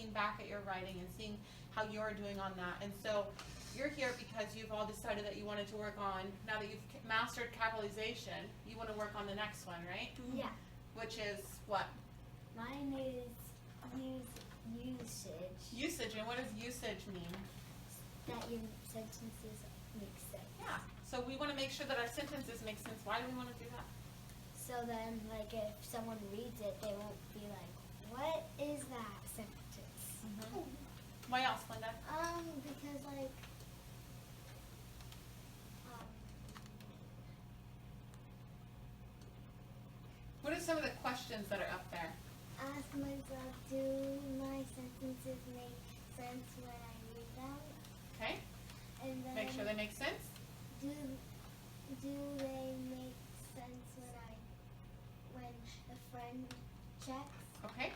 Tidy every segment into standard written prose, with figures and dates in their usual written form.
looking back at your writing and seeing how you're doing on that. And so you're here because you've all decided that you wanted to work on, now that you've mastered capitalization, you want to work on the next one, right? Yeah. Which is what? Mine is usage. Usage. And what does usage mean? That your sentences make sense. Yeah. So we want to make sure that our sentences make sense. Why do we want to do that? So then, like, if someone reads it, they won't be like, what is that sentence? Why else, Linda? Because, like, What are some of the questions that are up there? ask myself, do my sentences make sense when I read them? Okay. And then Make sure they make sense. do they make sense when a friend checks? Okay.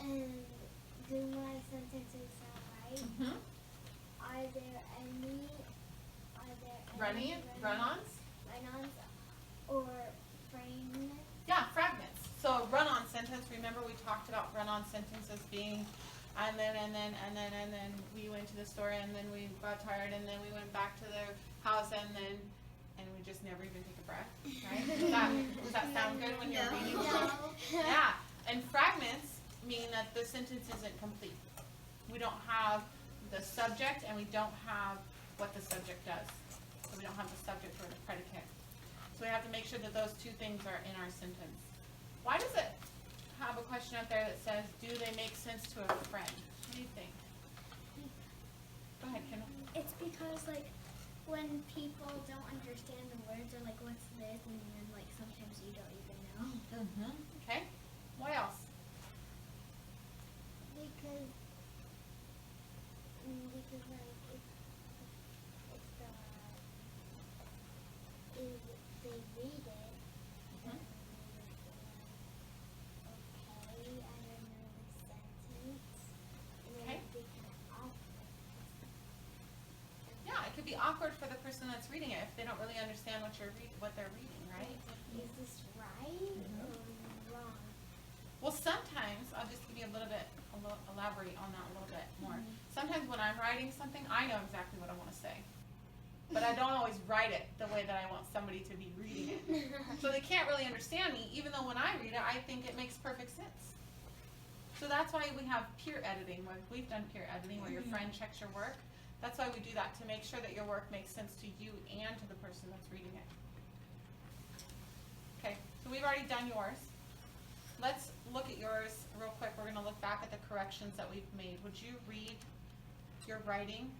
And do my sentences sound right? Mm-hmm. Are there any Run-ons? run-ons or fragments? Yeah, fragments. So a run-on sentence, remember we talked about run-on sentences being and then we went to the store and then we got tired and then we went back to the house and we just never even take a breath, right? Does that sound good when you're reading? No. Yeah. And fragments mean that the sentence isn't complete. We don't have the subject and we don't have what the subject does. So we don't have the subject or the predicate. So we have to make sure that those two things are in our sentence. Why does it have a question up there that says, do they make sense to a friend? What do you think? Go ahead, Kendall. It's because, like, when people don't understand the words, they're like, what's this? And then, like, sometimes you don't even know. Okay. What else? Because like, if they read it, then okay, I don't know the sentence. And then Okay. it'd be kind of awkward. Yeah, it could be awkward for the person that's reading it if they don't really understand what they're reading, right? Is this right or wrong? Well, sometimes, I'll just give you elaborate on that a little bit more. Sometimes when I'm writing something, I know exactly what I want to say. But I don't always write it the way that I want somebody to be reading it. So they can't really understand me, even though when I read it, I think it makes perfect sense. So that's why we have peer editing. We've done peer editing where your friend checks your work. That's why we do that, to make sure that your work makes sense to you and to the person that's reading it. Okay, so we've already done yours. Let's look at yours real quick. We're going to look back at the corrections that we've made. Would you read your writing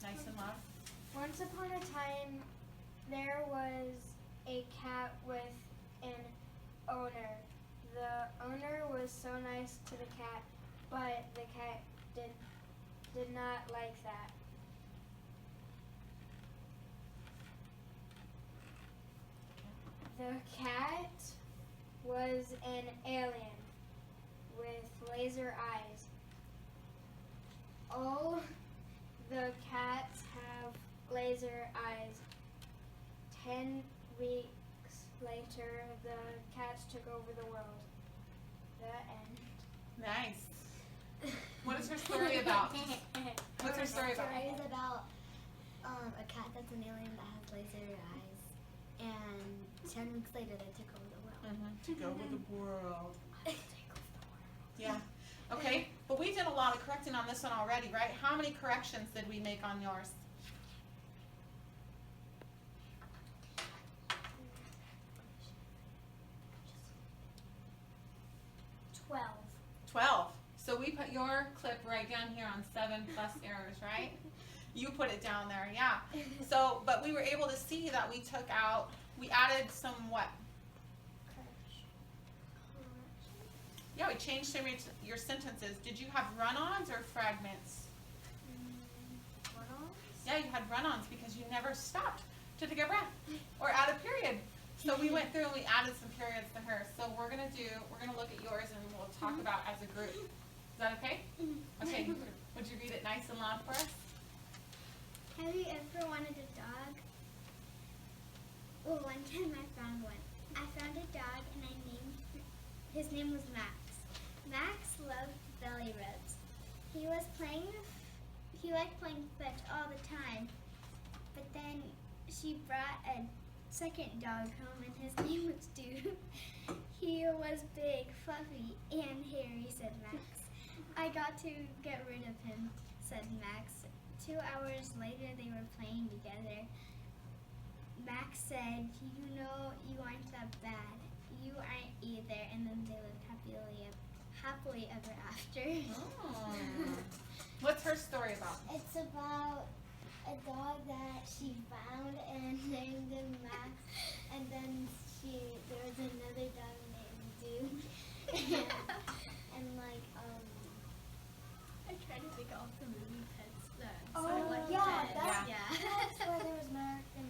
nice and loud? Once upon a time, there was a cat with an owner. The owner was so nice to the cat, but the cat did not like that. The cat was an alien with laser eyes. All the cats have laser eyes. 10 weeks later, the cats took over the world. The end. Nice. What is her story about? What's her story about? The story is about a cat that's an alien that has laser eyes. And 10 weeks later, they took over the world. Took over the world. Take over the world. Yeah. Okay, but we did a lot of correcting on this one already, right? How many corrections did we make on yours? 12. 12. So we put your clip right down here on 7 plus errors, right? You put it down there, yeah. So, but we were able to see that we took out, we added some what? Yeah, we changed some of your sentences. Did you have run-ons or fragments? Run-ons? Yeah, you had run-ons because you never stopped to take a breath or add a period. So we went through and we added some periods to her. So we're gonna look at yours and we'll talk about as a group. Is that okay? Okay. Would you read it nice and loud for us? Have you ever wanted a dog? Well, one time I found one. I found a dog and his name was Max. Max loved belly rubs. He liked playing fetch all the time, but then she brought a second dog home, and his name was Dude. He was big, fluffy, and hairy, said Max. I got to get rid of him, said Max. 2 hours later, they were playing together. Max said, "You know, you aren't that bad. You aren't either." And then they lived happily ever after. Oh. What's her story about? It's about a dog that she found and named him Max, and then there was another dog named Dude, and like I try to think of all the movie pets that. That's why there was Max and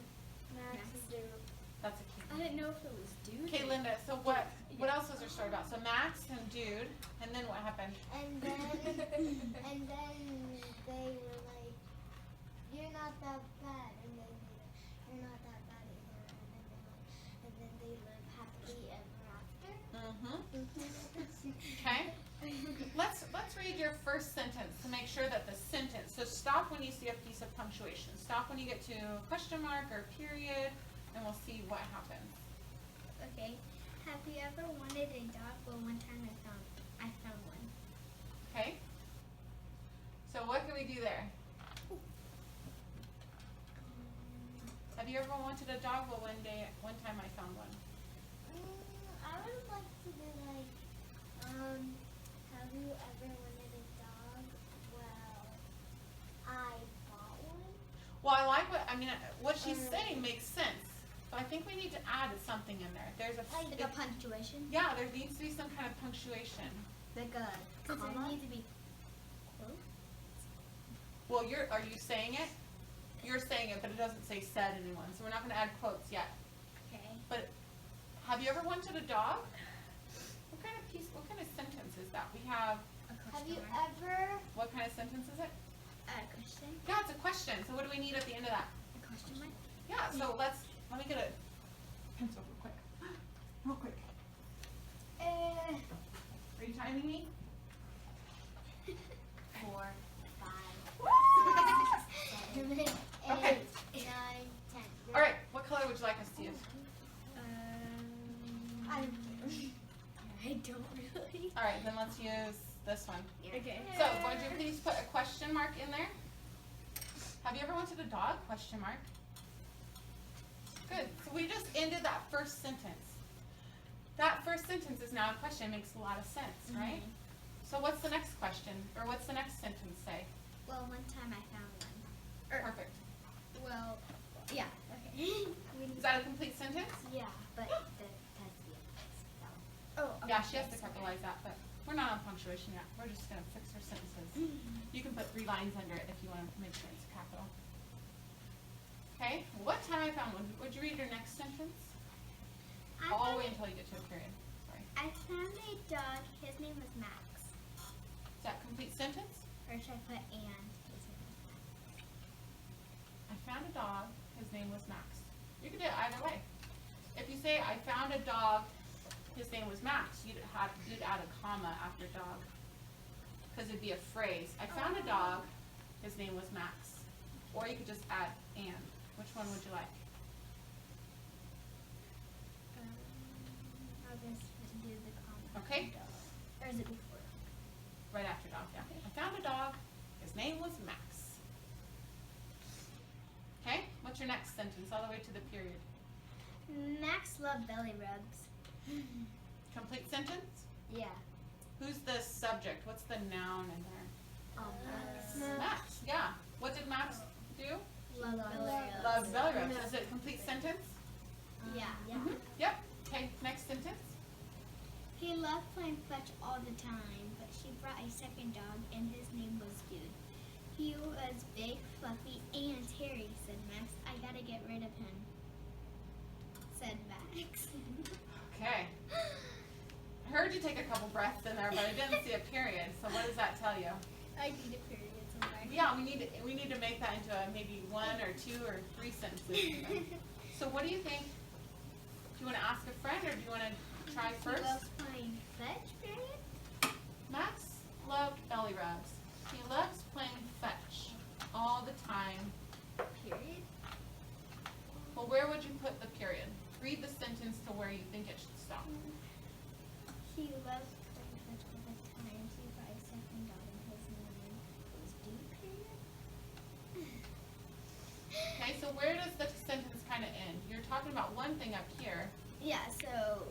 Dude. That's a cute I one. didn't know if it was Dude. Okay, Linda, so what else was her story about? So Max and Dude, and then what happened? And then they were like, "You're not that bad," and then "You're not that bad either," and then they live happily ever after. Okay. Let's read your first sentence to make sure that the sentence. So stop when you see a piece of punctuation. Stop when you get to question mark or period, and we'll see what happens. Okay. Have you ever wanted a dog? Well, one time I found one. Okay. So what can we do there? Have you ever wanted a dog? Well, one time I found one. I would like to be like, have you ever wanted a dog? Well, I bought one. Well, I like what she's saying makes sense. But I think we need to add something in there. There's a Punctuation? yeah, there needs to be some kind of punctuation. Like a comma? There needs to be quote? Well, are you saying it? You're saying it, but it doesn't say said anyone, so we're not going to add quotes yet. Okay. But have you ever wanted a dog? What kind of sentence is that? We have, Have you ever? what kind of sentence is it? A question? Yeah, it's a question. So what do we need at the end of that? A question mark? Yeah, so let me get a pencil real quick. Real quick. Are you timing me? 4, 5, Woo! 7, 8, Okay. 9, 10. All right, what color would you like us to use? I don't really. All right, then let's use this one. Okay. So, would you please put a question mark in there? Have you ever wanted a dog? Question mark. Good. So we just ended that first sentence. That first sentence is now a question. Makes a lot of sense, right? So what's the next question? Or what's the next sentence say? Well, one time I found one. Perfect. Well, yeah. Okay. Is that a complete sentence? Yeah, but the has to be a spell. Oh. Okay. Yeah, she has to capitalize that, but we're not on punctuation yet. We're just going to fix her sentences. You can put 3 lines under it if you want to make sure it's capital. Okay, what time I found one. Would you read your next sentence? All the way until you get to a period. Sorry. I found a dog. His name was Max. Is that a complete sentence? Or should I put and? His name was Max. I found a dog. His name was Max. You can do it either way. If you say, I found a dog, his name was Max, you'd add a comma after dog. Because it'd be a phrase. I found a dog, his name was Max. Or you could just add and. Which one would you like? I'll just do the comma. Okay. Dog. Or is it before? Right after dog, yeah. I found a dog, his name was Max. Okay, what's your next sentence, all the way to the period? Max loved belly rubs. Complete sentence? Yeah. Who's the subject? What's the noun in there? Max. Max, yeah. What did Max do? Love belly rubs. Loves belly rubs. Is it a complete sentence? Yeah. Yep. Okay, next sentence. He loved playing fetch all the time, but she brought a second dog, and his name was Dude. He was big, fluffy, and hairy, said Max. I gotta get rid of him, said Max. Okay. I heard you take a couple breaths in there, but I didn't see a period. So what does that tell you? I need a period somewhere. Yeah, we need to make that into maybe 1 or 2 or 3 sentences. Even. So what do you think? Do you want to ask a friend or do you want to try first? He loves playing fetch, period? Max loved belly rubs. He where does the sentence kind of end? You're talking about one thing up here. Yeah, so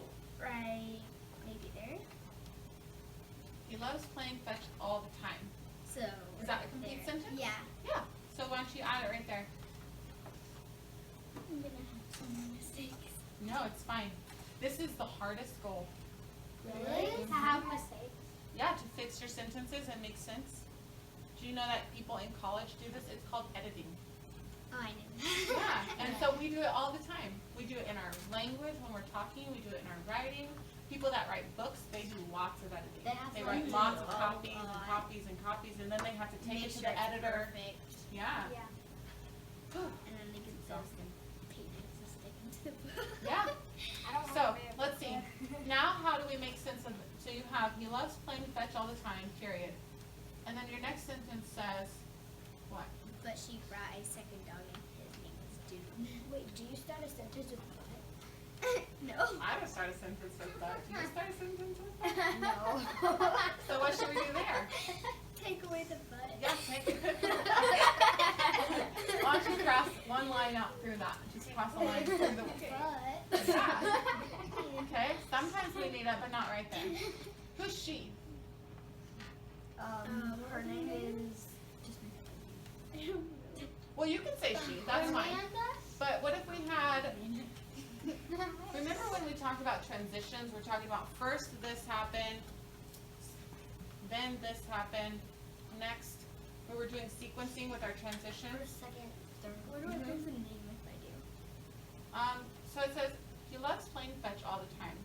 right maybe there. He loves playing fetch all the time. So Is that a complete there. sentence? Yeah. Yeah. So why don't you add it right there? I'm gonna have so many mistakes. No, it's fine. This is the hardest goal. Really? Mhm. To have mistakes. Yeah, to fix your sentences and make sense. Do you know that people in college do this? It's called editing. Oh, I knew. Yeah, and so we do it all the time. We do it in our language when we're talking. We do it in our writing. People that write books, they do lots of editing. That's They what I write do lots of a copies and lot. copies and copies, and then they have to take Make it to sure the it's editor. perfect. Yeah. Yeah. And then they get It's those exhausting. pages to stick into the book. Yeah. I don't So, wanna be a let's see. book. Now, how do we make sense of it? So you have, he loves playing fetch all the time, period. And then your next sentence says, what? But she brought a second dog and his name was Dude. Wait, do you start a sentence with what? No. I would start a sentence with that. Do you start a sentence with that? No. So what should we do there? Take away the butt. Yeah, take it. Why don't you cross one line out through that? Just cross a line through the. But. Yeah. Okay. Sometimes we need it, but not right there. Who's she? Her name is. Well, you can say she. That's fine. But what if we had? Remember when we talked about transitions? We're talking about first this happened, then this happened, next we were doing sequencing with our transitions. Second, third. What do I put the name if I do? So it says he loves playing fetch all the time.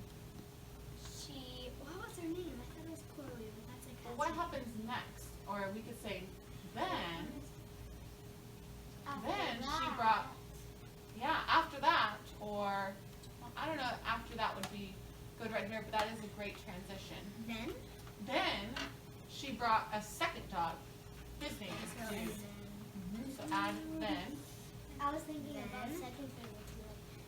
What was her name? I thought it was Chloe, but that's like. Well, what happens next? Or we could say then she brought. Yeah, after that, or well, I don't know. After that would be good right here, but that is a great transition. Then she brought a second dog. His name is Dude. So add then. I was thinking about Then? second thing.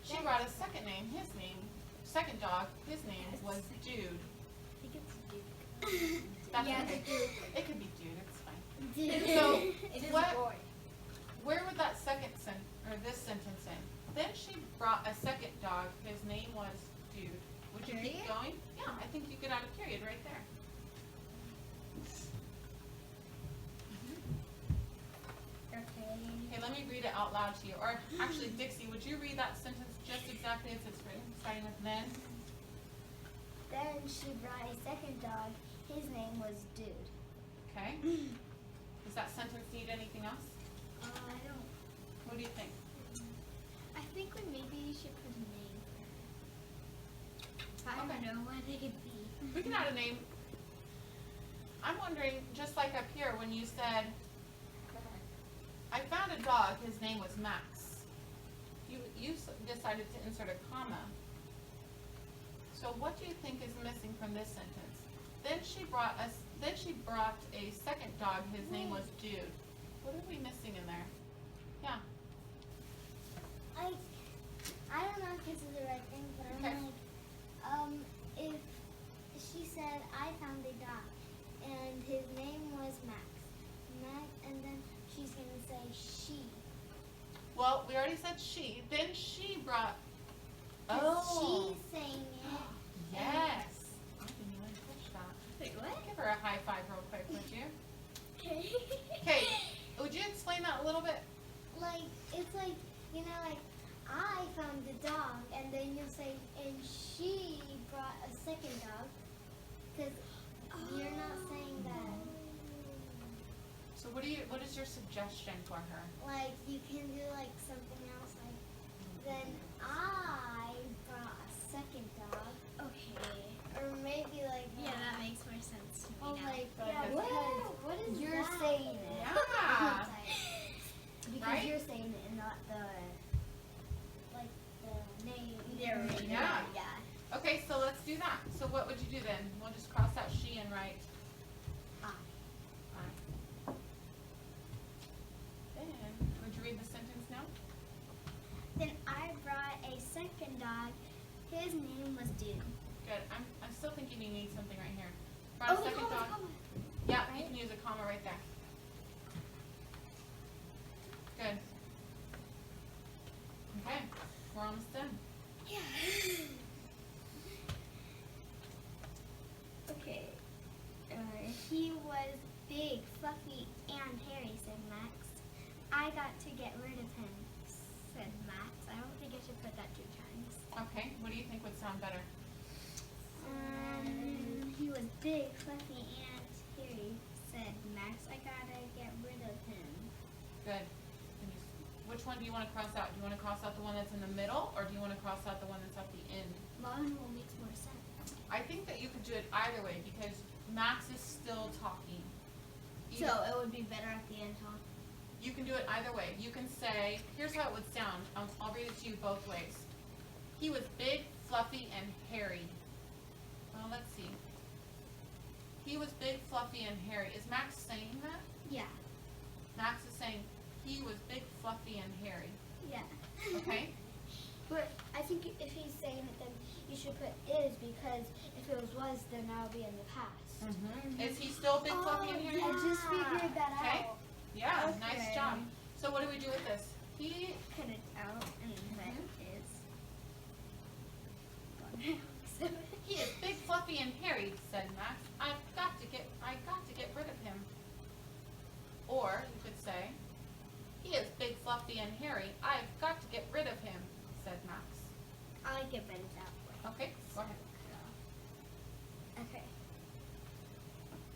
She brought a second name. His name, second dog. His name was Dude. I think it's Duke. That's Yeah, okay. Dude. It could be Dude. It's fine. Dude. So It is what? a boy. Where would that second or this sentence end? Then she brought a second dog. His name was Dude. Would you keep Period? going? Yeah, I think you could add a period right there. Okay. Okay, let me read it out loud to you. Or actually, Dixie, would you read that sentence just exactly as it's written, starting with then? Then she brought a second dog. His name was Dude. Okay. Does that sentence need anything else? I don't. What do you think? I think we maybe should put a name for her. I Okay. don't know what it could be. We can add a name. I'm wondering, just like up here, when you said, I found a dog, his name was Max. You decided to insert a comma. So what do you think is missing from this sentence? Then she brought a second dog, his name was Dude. What are we missing in there? Yeah. I don't know if this is the right thing, but Okay. I'm like, if she said I found a dog and his name was Max, and then she's gonna say she. Well, we already said she. Then she brought. 'Cause Oh. she's saying it. Yes. I didn't even catch that. Wait, what? Give her a high five real quick, would you? Okay. Okay. Would you explain that a little bit? Like it's like like I found the dog, and then you'll say and she brought a second dog, because you're not saying that. So what is your suggestion for her? Like you can do like something else, like then I brought a second dog, Okay. or maybe like Yeah, that makes more sense to me oh now. like Like yeah, a- what is you're that? saying it. Yeah. Because Right? you're saying it and not the Like the name. Yeah. Yeah. Okay, so let's do that. So what would you do then? We'll just cross out she and write I. I. Then, would you read the sentence now? Then I brought a second dog. His name was Dude. Good. I'm still thinking you need something right here. Brought a the second comma, dog. comma. Yeah, you Right? can use a comma right there. Good. I got to get rid of him, said Max. I don't think I should put that 2 times. Okay, what do you think would sound better? He was big, fluffy, and hairy, said Max. I gotta get rid of him. Good. Which one do you want to cross out? Do you want to cross out the one that's in the middle, or do you want to cross out the one that's at the end? Long one makes more sense. I think that you could do it either way because Max is still talking. So it would be better at the end, huh? You can do it either way. You can say, here's how it would sound. I'll read it to you both ways. He was big, fluffy, and hairy. Well, let's see. He was big, fluffy, and hairy. Is Max saying that? Yeah. Max is saying he was big, fluffy, and hairy. Yeah. Okay? But I think if he's saying it, then you should put is, because if it was, then that would be in the past. Is he still big, fluffy, and hairy? I just figured that Okay. out. Yeah, Okay. nice job. So what do we do with this? He Cut it out and that is gone. He is big, fluffy, and hairy, said Max. I got to get rid of him. Or you could say, he is big, fluffy, and hairy. I've got to get rid of him, said Max. I like it better that way. Okay, go ahead. Okay.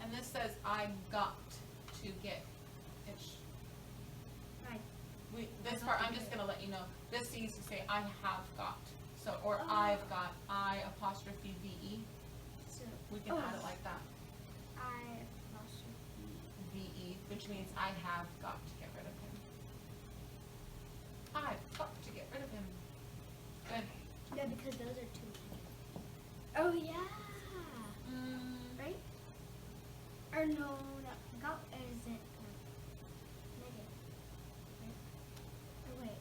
And this says, I got to get. Right. This part, I'm just gonna let you know. This needs to say, I have got. So, or I've got. I apostrophe V-E. So We can add it like that. I apostrophe. V-E, which means I have got to get rid of him. I've got to get rid of him. Good. Yeah, because those are 2. Oh yeah. Right? Or no, got isn't negative. Right? Or wait.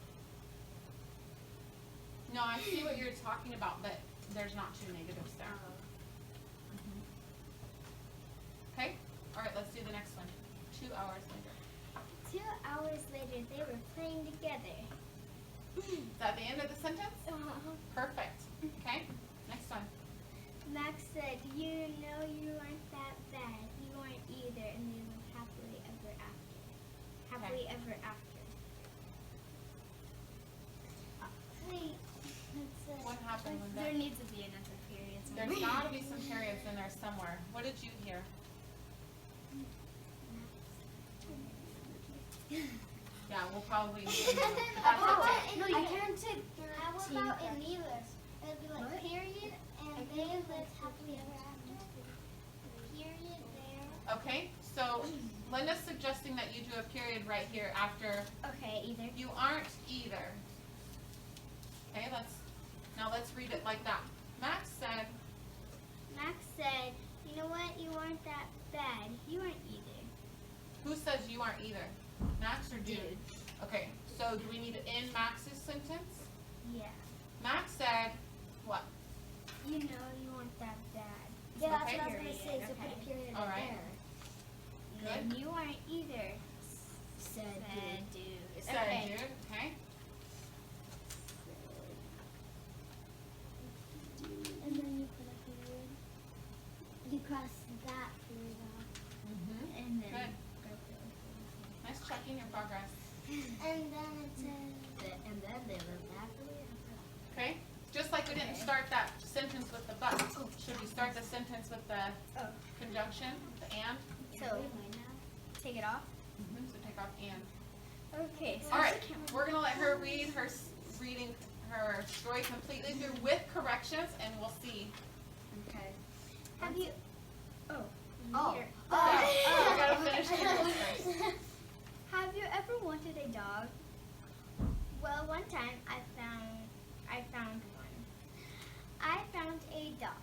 No, I see what you're talking about, but there's not 2 negatives there. Okay? Alright, let's do the next one. 2 hours later. 2 hours later, they were playing together. Is that the end of the sentence? Perfect. Okay? Next one. Max said, "You know you aren't that bad. You aren't either," and they lived happily ever after. Happily ever after. Wait, What happened, there Linda? needs to be another period. There's gotta be some periods in there somewhere. What did you hear? Yeah, we'll probably. That's okay. No, I counted 13. How about in neither? It would be like period, and they lived happily ever after. Period there. Okay, so Linda's suggesting that you do a period right here after Okay, either. you aren't either. Okay, now let's read it like that. Max said, Max said, "You know what? You aren't that bad. You aren't either." who says you aren't either? Max or Dude? Dude. Okay, so do we need to end Max's sentence? Yeah. Max said, what? You know you aren't that bad. Yeah, that's Okay. what I was going to say, so put a Okay. period All right right. there. Good. And you aren't either. Said dude. Said Okay. Dude, okay. And then you put a period. You cross that period off. Mm-hmm. And then Good. Nice checking your progress. And then it says, And then they live happily. Okay? Just like we didn't start that sentence with the but, should we start the sentence with the conjunction, the and? So take it off. So take off and. Okay. So All right, we're gonna let her read her reading her story completely through with corrections, and we'll see. Okay. Have you? Oh. Oh. Here. We gotta finish the rules first. Have you ever wanted a dog? Well, one time I found one. I found a dog.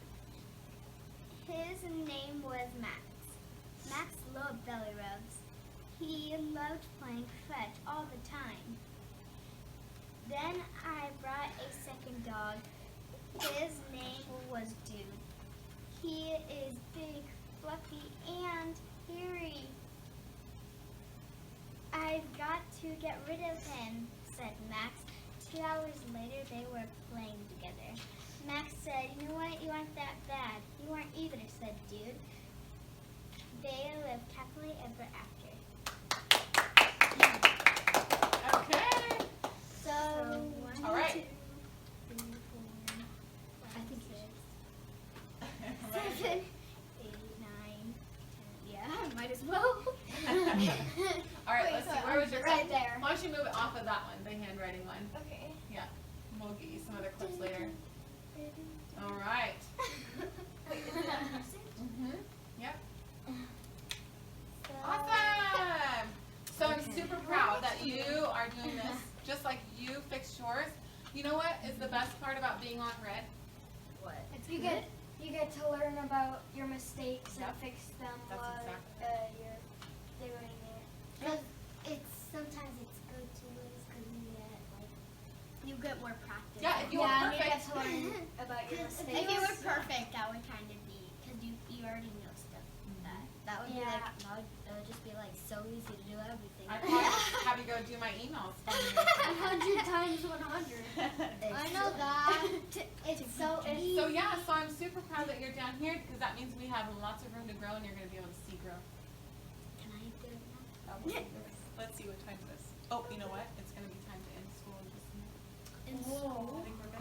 His name was Max. Max loved belly rubs. He loved playing fetch all the time. Then I brought a second dog. His name was Dude. He is big, fluffy, and hairy. I've got to get rid of him, said Max. 2 hours later, they were playing together. Max said, "You know what? You aren't that bad. You aren't either," said Dude. They lived happily ever after. don't you move it off of that one, the handwriting one. Okay. Yeah. We'll get you some other clips later. All right. Wait, is it on music? Mhm. Yep. Awesome. So I'm super proud that you are doing this, just like you fixed yours. You know what is the best part about being on Red? What? You get to learn about your mistakes Yep. and fix them That's while exactly you're doing it. Because sometimes it's good to lose because you get like You get more practice. Yeah, if you were Yeah, and you get perfect. to learn about your If mistakes. you were perfect, that would kind of be because you already know stuff. that would be Yeah. like that would just be like so easy to do everything. I'd probably have you go do my emails. 100 times 100. I know that. It's so easy. So yeah, so I'm super proud that you're down here because that means we have lots of room to grow and you're going to be able to see growth. Can I do it now? Let's see what time it is. Oh, you know what? It's going to be time to end school in just a minute. In Whoa. I think we're